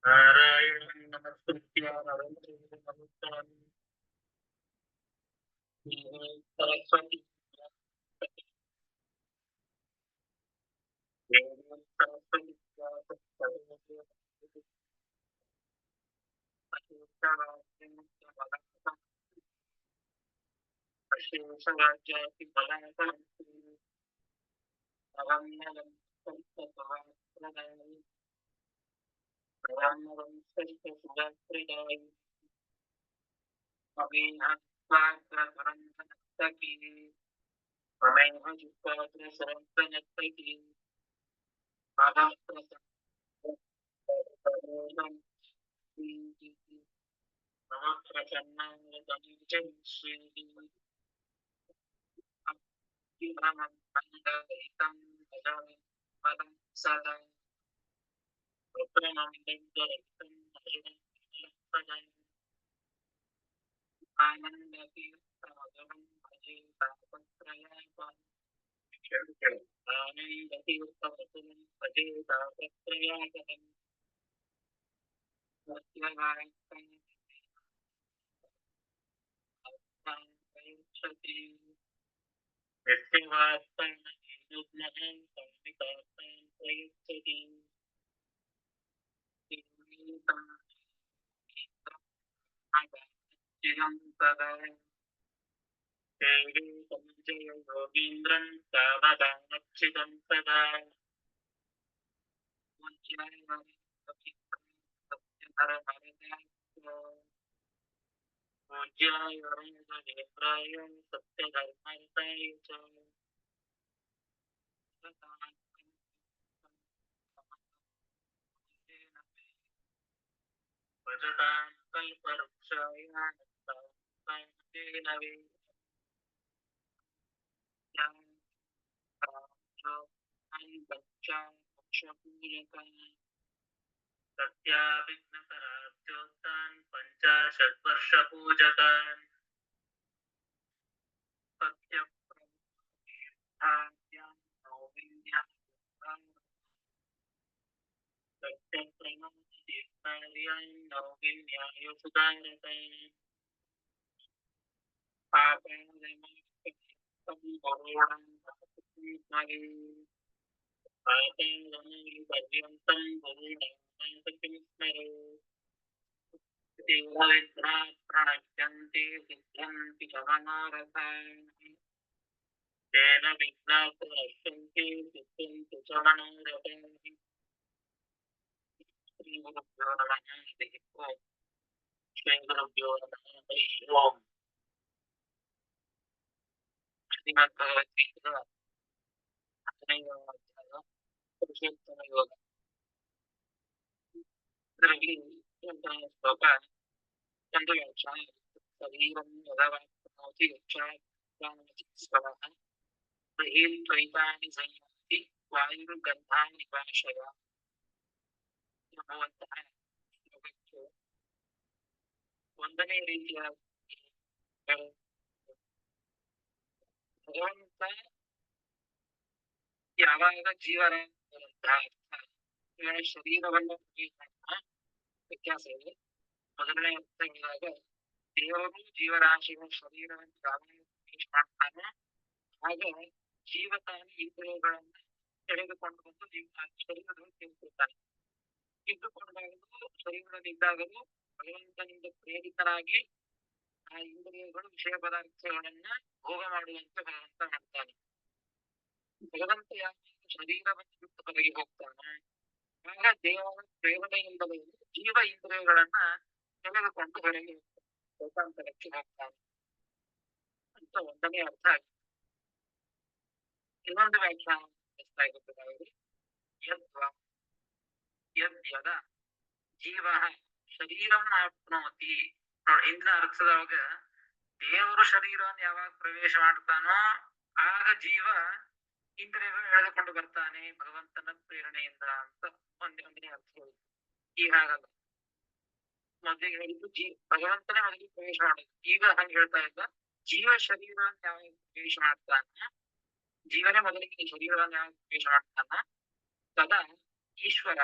ನಾರಾಯಣಂ ನಮಸ್ಕೃತ್ಯ ನರಂ ಚೈವ ನರೋತ್ತಮಂ ಸರಸ್ವತಿ ದೇವೀಂ ಸರಸ್ವತಿ ಅಶೇಷರಾಜ್ಯಾತಿ ಬಲಾಬಲಂ ಅವನ್ನಂ ಸಂತತವಾಪ್ರದಾಯಿ ಅವನ್ನಂ ಸಂತತವಾಪ್ರದಾಯಿ ಅವೇನಾತ್ಮಾಗ್ರಧರಂಧನಸ್ತಕಿ ಅಮೇಹ ಜುಕ್ತಾಗ್ರ ಸರಂತನಸ್ತಕಿ ಆದಾಪ್ರಸನ್ನಂ ನಮ ಪ್ರಸನ್ನಾಯ ಧನುಜಂ ಶ್ರೀ ಅಭಿರಮಂ ಮಂದಯಿತಂ ಪದಂ ಸದಾ ರುದ್ರಮಂ ದಂಡರಹಿತಂ ಅಜಡಂ ಸದಾ ಆನಂದತೀರ್ಥಮಗಮಂ ಭಜೆ ತಾಪತ್ರಯಾಪಹಂ ಆನಂದತೀರ್ಥಮಗಮಂ ಭಜೆ ತಾಪತ್ರಯಾಪಹಂ ಸತ್ಯವಾಕ್ಯಂ ಪ್ರಯುಜ್ಯತೆ ಯಸ್ಯವಾಕ್ಯಂ ಯುಗ್ಮಹಂ ಸಂವಿತಾರ್ಥಂ ಪ್ರಯುಜ್ಯತೆ ಚಿರಂ ಸದಾ ದೇವಿ ಸಂಜಯ ಯೋಗೀಂದ್ರಂ ಸಾವಧಾನಚ್ಚಿದಂ ಸದಾ पूज्याय वरुणदेवराय सत्यधर्माय च भजतां कल्पवृक्षाय नवे सत्याभिघ्नकराब्जोत्तान् पञ्चाशद्वर्षपूजकान् सत्यप्रणोदीर्घार्यान् नौगिन्याय सुधारतान् पर्यन्तं गुरुणां स्मरो प्रणश्यन्ति सिद्ध्यन्ति च मनोरथाः तेन विघ्नाः प्रणश्यन्ति सिद्ध्यन्ति च मनोरथाः श्रीगुरुभ्यो नमः हरिः ओम् श्रीगुरुभ्यो नमः हरिः ओम् श्रीमद्भगवद्गीता 15ನೇ ಅಧ್ಯಾಯ ಪುರುಷೋತ್ತಮ ಯೋಗ. ಇದರಲ್ಲಿ ಶ್ಲೋಕ ಒಂದು ವ್ಯಾಖ್ಯಾನ ಶರೀರಂ ಯದವಾಪ್ನೋತಿ ಯಚ್ಚಾಪ್ನೋತಿಸ್ವರಃ ಬಹಿರ್ದ್ವೈತಾನಿ ಸಂಯಾತಿ ವಾಯುರ್ಗಂಧಾನಿ ನಿಪಾಶಯ ಎಂಬುವಂತಹ ಶ್ಲೋಕಕ್ಕೆ ಒಂದನೇ ರೀತಿಯ ಭಗವಂತ ಯಾವಾಗ ಜೀವನಂತಹ ಇವನ ಶರೀರವನ್ನು ವ್ಯತ್ಯಾಸ ಇದೆ. ಮೊದಲನೇ ಅರ್ಥ ಹೇಳಿದಾಗ ದೇವರು ಜೀವರಾಶಿಯ ಶರೀರವನ್ನು ಯಾವಾಗ ಮಾಡ್ತಾನೆ ಆಗ ಜೀವ ತಾನು ಇಂದ್ರಿಯಗಳನ್ನ ತೆಗೆದುಕೊಂಡು ಬಂದು ಶರೀರವನ್ನು ತಿಳಿಸುತ್ತಾನೆ. ಇದ್ದುಕೊಂಡಾಗಲೂ ಶರೀರದಲ್ಲಿದ್ದಾಗಲೂ ಭಗವಂತನಿಂದ ಪ್ರೇರಿತನಾಗಿ ಆ ಇಂದ್ರಿಯಗಳು ವಿಷಯ ಪದಾರ್ಥಗಳನ್ನ ಭೋಗ ಮಾಡುವಂತೆ ಭಗವಂತ ಮಾಡ್ತಾನೆ. ಭಗವಂತ ಯಾವಾಗ ಶರೀರವನ್ನು ಬಿಟ್ಟು ಹೊರಗೆ ಹೋಗ್ತಾನೆ ಆಗ ದೇವತೆಯಿಂದಲೇ ಜೀವ ಇಂದ್ರಿಯಗಳನ್ನ ತೆಗೆದುಕೊಂಡು ಹೊರಗೆ ಲೋಕಾಂತರಕ್ಕೆ ಹೋಗ್ತಾನೆ ಅಂತ ಒಂದನೇ ಅರ್ಥ ಆಗಿದೆ. ಇನ್ನೊಂದು ವ್ಯಾಖ್ಯಾನ ಆಗುತ್ತದೆ ಯದ ಜೀವ ಶರೀರಂ ಆಪ್ನೋತಿ. ನೋಡಿ, ಹಿಂದಿನ ಅರ್ಥದೊಳಗ ದೇವರು ಶರೀರವನ್ನು ಯಾವಾಗ ಪ್ರವೇಶ ಮಾಡ್ತಾನೋ ಆಗ ಜೀವ ಇಂದ್ರಿಯಗಳು ಎಳೆದುಕೊಂಡು ಬರ್ತಾನೆ ಭಗವಂತನ ಪ್ರೇರಣೆಯಿಂದ ಅಂತ ಒಂದನೇ ಅರ್ಥ ಹೇಳಿದ್ರು. ಈಗ ಹಾಗಲ್ಲ, ಮೊದಲಿಗೆ ಹೇಳಿದ್ದು ಭಗವಂತನೇ ಮೊದಲಿಗೆ ಪ್ರವೇಶ ಮಾಡೋದು. ಈಗ ಹಂಗೆ ಹೇಳ್ತಾ ಇದ್ದ ಜೀವ ಶರೀರವನ್ನು ಯಾವಾಗ ಪ್ರವೇಶ ಮಾಡ್ತಾನ, ಜೀವನೇ ಮೊದಲಿಗೆ ಶರೀರವನ್ನು ಯಾವಾಗ ಪ್ರವೇಶ ಮಾಡ್ತಾನ ತದಾ ಈಶ್ವರ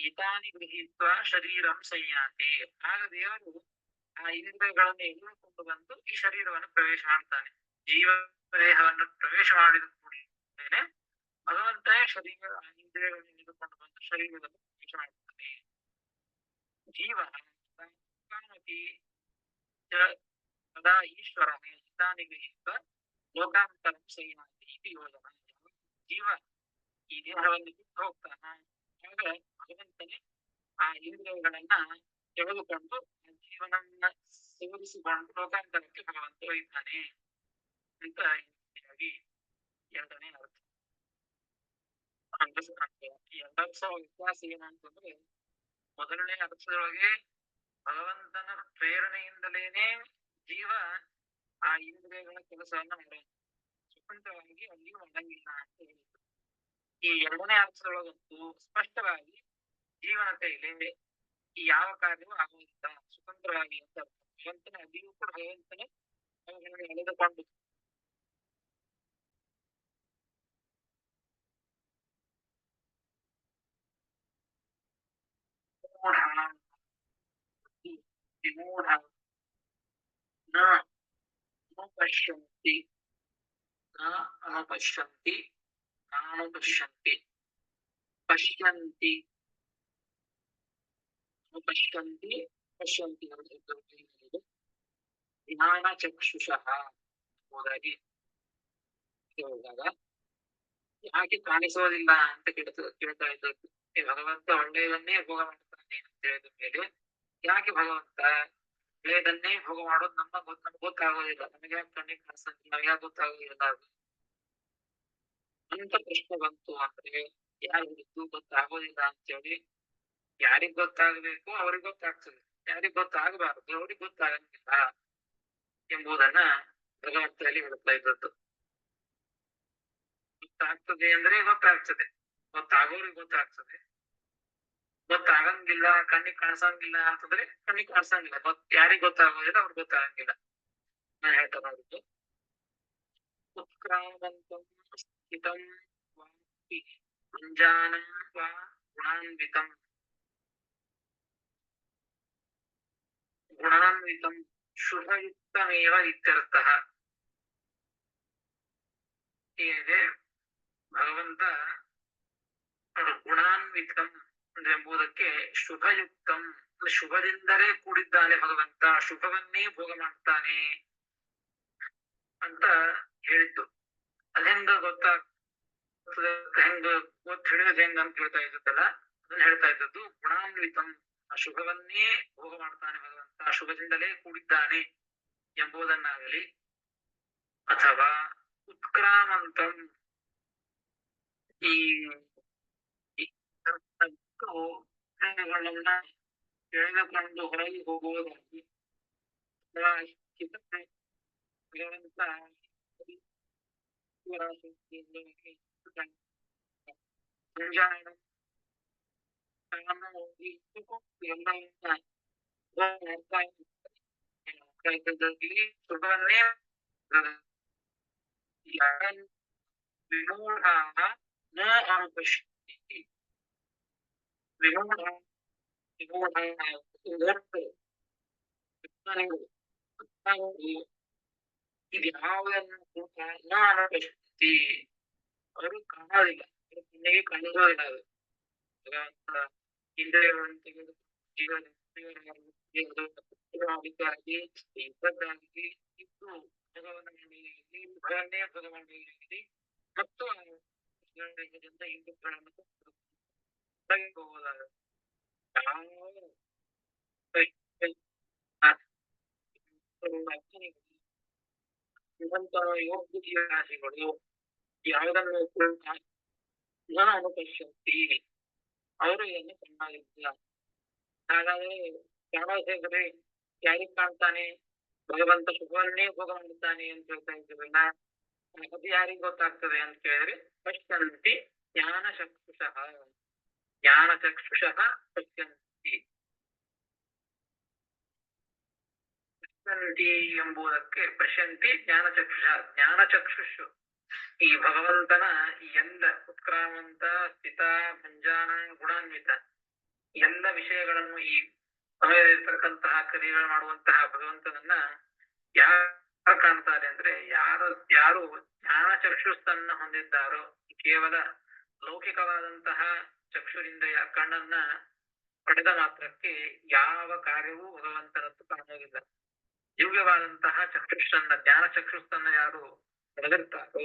ಏತಾನಿ ಗೃಹೀತ್ವ ಶರೀರಂ ಸಂಯಾತಿ. ಆಗ ದೇವರು ಆ ಇಂದ್ರಿಯಗಳನ್ನು ಎಳೆದುಕೊಂಡು ಬಂದು ಈ ಶರೀರವನ್ನು ಪ್ರವೇಶ ಮಾಡ್ತಾನೆ. ಜೀವ ದೇಹವನ್ನು ಪ್ರವೇಶ ಮಾಡಿದ ಕೂಡಲೇ ಭಗವಂತ ಶರೀರ ಇಂದ್ರಿಯಗಳನ್ನು ಎಳೆದುಕೊಂಡು ಬಂದು ಶರೀರವನ್ನು ಪ್ರವೇಶ ಮಾಡ್ತಾನೆ. ಜೀವ ಸದಾ ಈಶ್ವರ ಹಿತಾನಿ ಗೃಹೀತ್ವ ಲೋಕಾಂತರಂ ಸಂಯಾತಿ ಇದು ಯೋಜನ. ಜೀವ ಈ ದೇಹವನ್ನು ಬಿಟ್ಟು ಹೋಗ್ತಾನ, ಆಗ ಭಗವಂತನೇ ಆ ಇಂದ್ರಿಯಗಳನ್ನ ತೆಗೆದುಕೊಂಡು ಜೀವನನ್ನ ಸೇರಿಸಿಕೊಂಡು ಲೋಕಾಂತರಕ್ಕೆ ಭಗವಂತ ಒಯ್ತಾನೆ ಅಂತ ಈ ಎರಡನೇ ಅರ್ಥ. ಈ ಎರಡರ್ಥ ವ್ಯತ್ಯಾಸ ಏನಂತಂದ್ರೆ, ಮೊದಲನೇ ಅರ್ಥದೊಳಗೆ ಭಗವಂತನ ಪ್ರೇರಣೆಯಿಂದಲೇನೆ ಜೀವ ಆ ಇಂದ್ರಿಯಗಳ ಕೆಲಸವನ್ನ ಮಾಡುವ, ಸ್ವತಂತ್ರವಾಗಿ ಅಲ್ಲಿ ಮಾಡಂಗಿಲ್ಲ ಅಂತ ಹೇಳಿದ್ರು. ಈ ಎರಡನೇ ಅರ್ಥದೊಳಗಂತೂ ಸ್ಪಷ್ಟವಾಗಿ ಜೀವನ ಕೈಲಿ ಈ ಯಾವ ಕಾರ್ಯವೂ ಆಗುವುದಿಲ್ಲ ಸ್ವತಂತ್ರವಾಗಿ ಅಂತ. ಭಗವಂತನ ಅಲ್ಲಿಯೂ ಕೂಡ ಭಗವಂತನೇ ಅವುಗಳನ್ನು ಎಳೆದುಕೊಂಡು ವಿಮೂಢ ನ ಅನುಪಶ್ಯಂತಿ ನ ಅನುಪಶ್ಯಂತಿ ನಾನುಪಶ್ಯಂತಿ ಪಶ್ಯಂತಿ ಅನುಪಶ್ಯಂತಿ ಪಶ್ಯಂತಿ ಅಂತ ಜ್ಞಾನ ಚಕ್ಷುಷಃ ಎಂಬುದಾಗಿ ಹೇಳಿದಾಗ, ಯಾಕೆ ಕಾಣಿಸೋದಿಲ್ಲ ಅಂತ ಕೇಳ್ತಾ ಇದ್ದದ್ದು. ಭಗವಂತ ಒಳ್ಳೆಯದನ್ನೇ ಭೋಗ ಮಾಡ್ತಾನೆ ಅಂತ ಹೇಳಿದ ಮೇಲೆ ಯಾಕೆ ಭಗವಂತ ಒಳ್ಳೆಯದನ್ನೇ ಭೋಗ ಮಾಡೋದು ನಮ್ಗೆ ಗೊತ್ತಾಗೋದಿಲ್ಲ, ನಮಗೆ ಯಾಕೆ ಕಣ್ಣಿಗೆ ಕಾಣಿಸಂಗಿಲ್ಲ, ನಮಗೆ ಯಾಕೆ ಗೊತ್ತಾಗೋದಿಲ್ಲ ಅದು ಅಂತ ಪ್ರಶ್ನೆ ಬಂತು. ಅಂದ್ರೆ ಯಾರಿಗೂ ಗೊತ್ತಾಗೋದಿಲ್ಲ ಅಂತೇಳಿ, ಯಾರಿಗ್ ಗೊತ್ತಾಗಬೇಕು ಅವ್ರಿಗೆ ಗೊತ್ತಾಗ್ತದೆ, ಯಾರಿಗ್ ಗೊತ್ತಾಗಬಾರದು ಅವ್ರಿಗೆ ಗೊತ್ತಾಗಂಗಿಲ್ಲ ಎಂಬುದನ್ನ ಭಗವಂತರಲ್ಲಿ ಹೇಳ್ತಾ ಇದ್ದದ್ದು. ಗೊತ್ತಾಗ್ತದೆ ಅಂದ್ರೆ ಗೊತ್ತಾಗ್ತದೆ, ಗೊತ್ತಾಗೋರಿಗೆ ಗೊತ್ತಾಗ್ತದೆ. ಗೊತ್ತಾಗಂಗಿಲ್ಲ, ಕಣ್ಣಿಗೆ ಕಾಣಿಸಂಗಿಲ್ಲ ಅಂತಂದ್ರೆ ಕಣ್ಣಿಗೆ ಕಾಣಿಸಂಗಿಲ್ಲ, ಯಾರಿಗ್ ಗೊತ್ತಾಗೋದಿಲ್ಲ ಅವ್ರಿಗೆ ಗೊತ್ತಾಗಂಗಿಲ್ಲ. ನಾನು ಹೇಳ್ತಾ ನೋಡಿದ್ದು ಉತ್ಕ್ರಾಮಂತಂ ಸ್ಥಿತಂ ವಾಪಿ ಮುಂಜಾನಂ ವಾ ಗುಣಾನ್ವಿತಂ ಗುಣಾನ್ವಿತಂ ಶುಭಯುಕ್ತಮೇವ ಇತ್ಯರ್ಥಃ. ಹೀಗೆ ಭಗವಂತ ಗುಣಾನ್ವಿತಂ ಎಂಬುದಕ್ಕೆ ಶುಭಯುಕ್ತಂ, ಶುಭದಿಂದಲೇ ಕೂಡಿದ್ದಾನೆ ಭಗವಂತ, ಶುಭವನ್ನೇ ಭೋಗ ಮಾಡ್ತಾನೆ ಅಂತ ಹೇಳಿದ್ದು. ಅದೆಂಗ ಗೊತ್ತಾಗ್ತದೆ, ಹೆಂಗ ತಿಳಿಯೋದು ಹೆಂಗ ಅಂತ ಹೇಳ್ತಾ ಇದ್ದಲ್ಲ, ಅದನ್ನ ಹೇಳ್ತಾ ಇದ್ದದ್ದು ಗುಣಾನ್ವಿತಂ, ಆ ಶುಭವನ್ನೇ ಭೋಗ ಮಾಡ್ತಾನೆ ಭಗವಂತ, ಶುಭದಿಂದಲೇ ಕೂಡಿದ್ದಾನೆ ಎಂಬುದನ್ನಾಗಲಿ, ಅಥವಾ ಉತ್ಕ್ರಾಮಂತಂ ಈ ಎಳೆದುಕೊಂಡು ಹೊರಗೆ ಹೋಗುವುದಾಗಿ, ಭಗವಂತ ಮುಂಜಾನೆ ಶುಭವನ್ನೇ ವಿಮೂಢ ನ ಅನುಪಶ್ಯಂತಿ. ವಿಮೂಢ ವಿಮೂಢ ಇದು ಯಾವುದನ್ನು ಕೂಡ ನ ಅನುಪಶ್ಯಂತಿ, ಅವರು ಕಾಣೋದಿಲ್ಲ, ಕಣ್ಣಿಗೆ ಕಾಣಿಸೋದಿಲ್ಲ. ಅದು ಭಗವಂತ ಇಂದ್ರಿಯಗಳನ್ನು ತೆಗೆದು ಜೀವನಕ್ಕಾಗಿ ಇದ್ದದ್ದಾಗಿ ಇದ್ದು ಭಗವನ್ನೇ ಭಗವಂತನಾಗಿ ಮತ್ತು ದೇಹದಿಂದ ಇಂದ್ರಿಯಗಳನ್ನು ಹೋದಾಗ ಯೋಗ್ಯ ರಾಶಿಗಳು ಯಾವುದನ್ನು ಅನುಪಶ್ಯಂತಿ, ಅವರು ಏನು ಕಾಣಲಿಲ್ಲ. ಹಾಗಾದ್ರೆ ಕಾಣೋದ್ರೆ ಯಾರಿಗ್ ಕಾಣ್ತಾನೆ? ಭಗವಂತ ಶುಭವನ್ನೇ ಭೋಗ ಮಾಡುತ್ತಾನೆ ಅಂತ ಹೇಳ್ತಾ ಇದ್ದೀರಲ್ಲ, ಅದು ಯಾರಿಗ್ ಗೊತ್ತಾಗ್ತದೆ ಅಂತ ಕೇಳಿದ್ರೆ ಪಶ್ಯಂತಿ ಜ್ಞಾನ ಚಕ್ಷುಷಃ, ಜ್ಞಾನ ಚಕ್ಷುಷಃ ಪಶ್ಯಂತಿ. ಪಶ್ಯಂತಿ ಎಂಬುದಕ್ಕೆ ಪಶ್ಯಂತಿ ಜ್ಞಾನ ಚಕ್ಷುಷ, ಜ್ಞಾನ ಚಕ್ಷುಷು ಈ ಭಗವಂತನ ಎಲ್ಲ ಉತ್ಕ್ರಾಮಂತ ಸ್ಥಿತ ಭಂಜಾನ ಗುಣಾನ್ವಿತ ಎಲ್ಲ ವಿಷಯಗಳನ್ನು ಈ ಸಮಯದಲ್ಲಿರ್ತಕ್ಕಂತಹ ಕ್ರಿಯೆಗಳು ಮಾಡುವಂತಹ ಭಗವಂತನನ್ನ ಯಾರು ಕಾಣ್ತಾರೆ ಅಂದ್ರೆ ಯಾರು ಜ್ಞಾನ ಚಕ್ಷುಸ್ತನ್ನ ಹೊಂದಿದ್ದಾರೋ, ಕೇವಲ ಲೌಕಿಕವಾದಂತಹ ಚಕ್ಷುರಿಂದ್ರಿಯ ಕಣ್ಣನ್ನ ಪಡೆದ ಮಾತ್ರಕ್ಕೆ ಯಾವ ಕಾರ್ಯವೂ ಭಗವಂತನದ್ದು ಕಾಣುವುದಿಲ್ಲ. ದಿವ್ಯವಾದಂತಹ ಚಕ್ಷುಷನ್ನ, ಜ್ಞಾನ ಚಕ್ಷುಸ್ತನ್ನ ಯಾರು ಪಡೆದಿರ್ತಾರೋ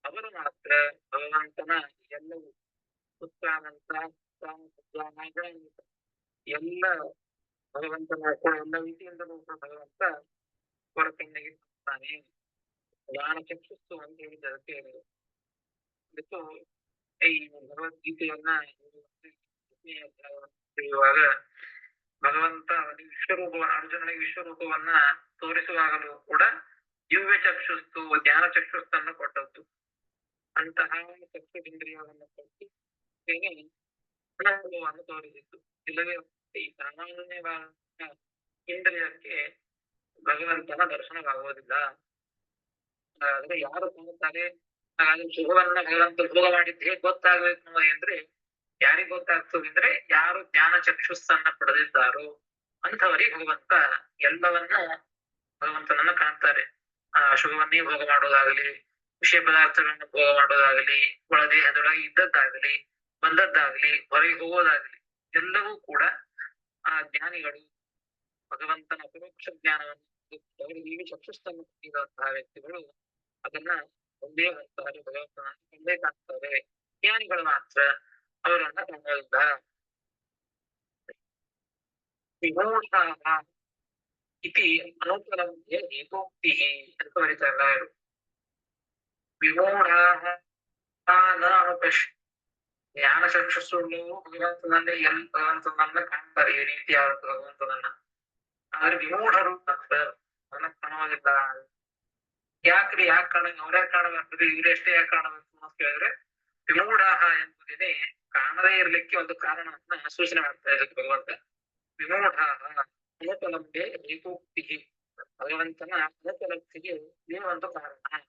ಅವರು ಮಾತ್ರ ಭಗವಂತನ ಎಲ್ಲವೂ ಉತ್ಕ್ರಾಮಂತ ಎಲ್ಲ ಭಗವಂತನ ಎಲ್ಲ ರೀತಿಯಿಂದಲೂ ಭಗವಂತ ಅವರ ಕಣ್ಣಿಗೆ ಕಾಣ್ತಾನೆ. ಜ್ಞಾನ ಚಕ್ಷುಸ್ತು ಅಂತ ಹೇಳಿದ್ದಕ್ಕೆ ಮತ್ತು ಈ ಭಗವದ್ಗೀತೆಯನ್ನ ಹೇಳುವಾಗ ಭಗವಂತ ವಿಶ್ವರೂಪವನ್ನು, ಅರ್ಜುನನಿಗೆ ವಿಶ್ವರೂಪವನ್ನ ತೋರಿಸುವಾಗಲೂ ಕೂಡ ದಿವ್ಯ ಚಕ್ಷುಸ್ತು, ಜ್ಞಾನ ಚಕ್ಷುಸ್ತನ್ನು ಕೊಟ್ಟದ್ದು. ಅಂತಹ ಚಕ್ಷುರಿಂದ್ರಿಯವನ್ನು ಕೊಟ್ಟು ಅನುಭವವನ್ನು ತೋರಿಸಿತ್ತು. ಇಲ್ಲವೇ ಈ ಸಾಮಾನ್ಯವಾದ ಇಂದ್ರಿಯಕ್ಕೆ ಭಗವಂತನ ದರ್ಶನವಾಗುವುದಿಲ್ಲ. ಹಾಗಾದ್ರೆ ಯಾರು ಕಾಣುತ್ತಾರೆ? ಹಾಗಾದ್ರೆ ಶುಭವನ್ನ ಭಗವಂತ ಭೋಗ ಮಾಡಿದ್ದು ಹೇಗೆ ಗೊತ್ತಾಗಬೇಕು ನೋಡಿ ಅಂದ್ರೆ, ಯಾರಿಗೆ ಗೊತ್ತಾಗ್ತದೆ ಅಂದ್ರೆ ಯಾರು ಜ್ಞಾನ ಚಕ್ಷುಸ್ಸನ್ನ ಪಡೆದಿದ್ದಾರೋ ಅಂಥವರಿಗೆ ಭಗವಂತ ಎಲ್ಲವನ್ನ ಭಗವಂತನನ್ನ ಕಾಣ್ತಾರೆ. ಆ ಶುಭವನ್ನೇ ಭೋಗ ಮಾಡೋದಾಗಲಿ, ವಿಷಯ ಪದಾರ್ಥಗಳನ್ನು ಭೋಗ ಮಾಡೋದಾಗಲಿ, ಒಳದೇಹದೊಳಗೆ ಇದ್ದದ್ದಾಗಲಿ, ಬಂದದ್ದಾಗಲಿ, ಹೊರಗೆ ಹೋಗೋದಾಗಲಿ ಎಲ್ಲವೂ ಕೂಡ ಆ ಜ್ಞಾನಿಗಳು ಭಗವಂತನ ಅಪರೋಕ್ಷ ಜ್ಞಾನವನ್ನು ಅವರಿಗೆ ಚಕ್ಷುಸ್ತನ್ನು ಹೊಂದಿರುವಂತಹ ವ್ಯಕ್ತಿಗಳು ಅದನ್ನ ಒಂದೇ ಹೋಗ್ತಾರೆ, ಭಗವಂತನ ಒಂದೇ ಕಾಣ್ತಾರೆ. ಜ್ಞಾನಿಗಳು ಮಾತ್ರ ಅವರನ್ನ ಕಾಣೋದಿಲ್ಲ. ವಿಮೂಢಾಃ ಇತಿ ಅನುಪಲಬ್ಧ್ಯ ಏಕೋಕ್ತಿಃ ಅಂತ ಬರೀತಾರಲ್ಲ ಅವರು. ವಿಮೂಢಾಃ ನ ಅನುಪಶ್ಯ, ಜ್ಞಾನ ಚಕ್ಷುಸ್ಸುಗಳು ಭಗವಂತನನ್ನೇ ಭಗವಂತನನ್ನ ಕಾಣ್ತಾರೆ, ಈ ರೀತಿಯಾದ ಭಗವಂತನನ್ನ. ಆದ್ರೆ ವಿಮೂಢರು ಮಾತ್ರ ಅದನ್ನ ಕಾಣೋದಿಲ್ಲ. ಯಾಕ್ರಿ ಯಾಕೆ ಅವ್ರ್ಯಾಕೆ ಕಾಣಬೇಕು, ಇವರೆಷ್ಟೇ ಯಾಕೆ ಕಾಣಬೇಕು ಅಂತ ಕೇಳಿದ್ರೆ, ವಿಮೂಢಾಹ ಎಂಬುದೇ ಕಾಣದೇ ಇರ್ಲಿಕ್ಕೆ ಒಂದು ಕಾರಣವನ್ನ ಸೂಚನೆ ಮಾಡ್ತಾ ಇರುತ್ತೆ ಭಗವಂತ. ವಿಮೂಢಾಹ ಅನುಪಲಬ್ಧೆ ಏಕೋಕ್ತಿ, ಭಗವಂತನ ಅನುಪಲಬ್ಧಿಗೆ ಇದೇ ಒಂದು ಕಾರಣ.